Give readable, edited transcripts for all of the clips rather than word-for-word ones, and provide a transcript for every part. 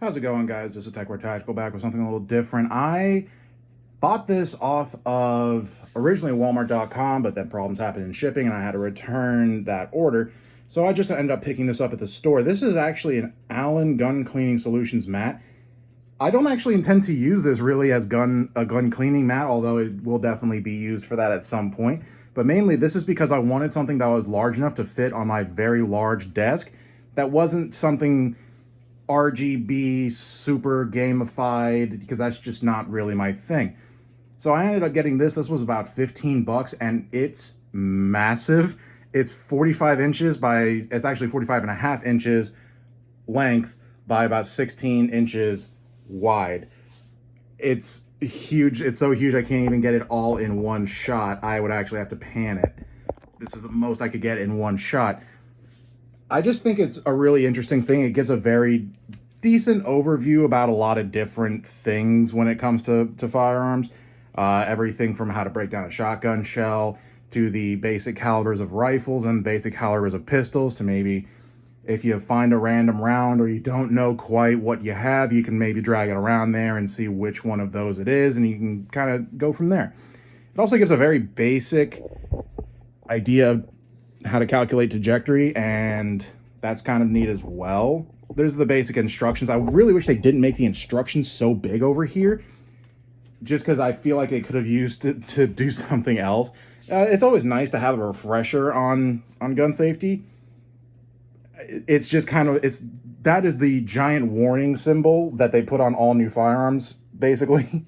How's it going, guys? This is TechWare Tactical back with something a little different. I bought this off of originally Walmart.com, but then problems happened in shipping and I had to return that order. So I just ended up picking this up at the store. This is actually an Allen Gun Cleaning Solutions mat. I don't actually intend to use this really as a gun cleaning mat, although it will definitely be used for that at some point. But mainly this is because I wanted something that was large enough to fit on my very large desk. That wasn't something RGB super gamified, because that's just not really my thing. So I ended up getting this. This was about 15 bucks and it's massive. It's 45 inches by, it's actually 45 and a half inches length by about 16 inches wide. It's huge. It's so huge I can't even get it all in one shot. I would actually have to pan it. This is the most I could get in one shot. I just think it's a really interesting thing. It gives a very decent overview about a lot of different things when it comes to firearms. Everything from how to break down a shotgun shell to the basic calibers of rifles and basic calibers of pistols, to maybe if you find a random round or you don't know quite what you have, you can maybe drag it around there and see which one of those it is, and you can kind of go from there. It also gives a very basic idea of how to calculate trajectory, and that's kind of neat as well. There's the basic instructions. I really wish they didn't make the instructions so big over here, just because I feel like they could have used it to do something else. It's always nice to have a refresher on gun safety. It's just kind of, that is the giant warning symbol that they put on all new firearms, basically.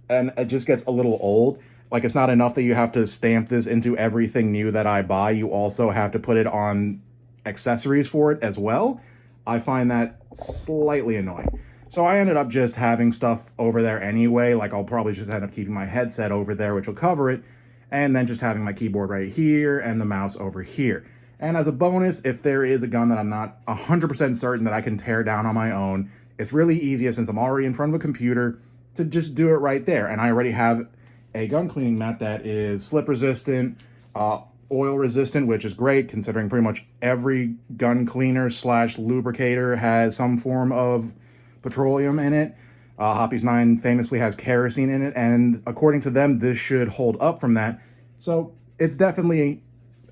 And it just gets a little old. Like, it's not enough that you have to stamp this into everything new that I buy. You also have to put it on accessories for it as well. I find that slightly annoying. So I ended up just having stuff over there anyway. Like, I'll probably just end up keeping my headset over there, which will cover it. And then just having my keyboard right here and the mouse over here. And as a bonus, if there is a gun that I'm not 100% certain that I can tear down on my own, it's really easy, since I'm already in front of a computer, to just do it right there. And I already have a gun cleaning mat that is slip resistant, oil resistant, which is great considering pretty much every gun cleaner slash lubricator has some form of petroleum in it. Hoppe's 9 famously has kerosene in it, and according to them, this should hold up from that. So it's definitely,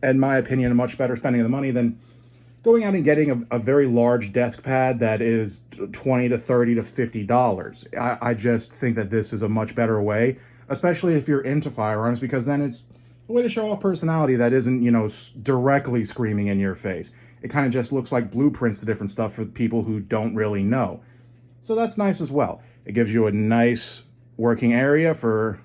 in my opinion, a much better spending of the money than going out and getting a very large desk pad that is $20 to $30 to $50. I just think that this is a much better way, especially if you're into firearms, because then it's a way to show off personality that isn't, you know, directly screaming in your face. It kind of just looks like blueprints to different stuff for people who don't really know. So that's nice as well. It gives you a nice working area for,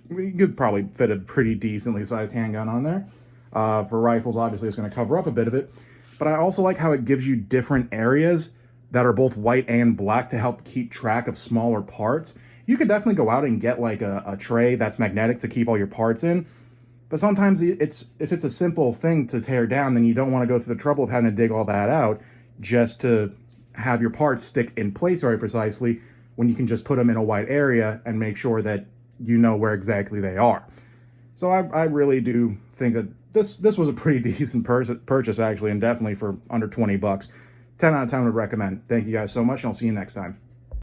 you could probably fit a pretty decently sized handgun on there. For rifles, obviously, it's going to cover up a bit of it. But I also like how it gives you different areas that are both white and black to help keep track of smaller parts. You could definitely go out and get like a tray that's magnetic to keep all your parts in. But sometimes if it's a simple thing to tear down, then you don't want to go through the trouble of having to dig all that out just to have your parts stick in place very precisely, when you can just put them in a white area and make sure that you know where exactly they are. So I really do think that this was a pretty decent purchase, actually, and definitely for under 20 bucks. 10 out of 10 would recommend. Thank you guys so much, and I'll see you next time.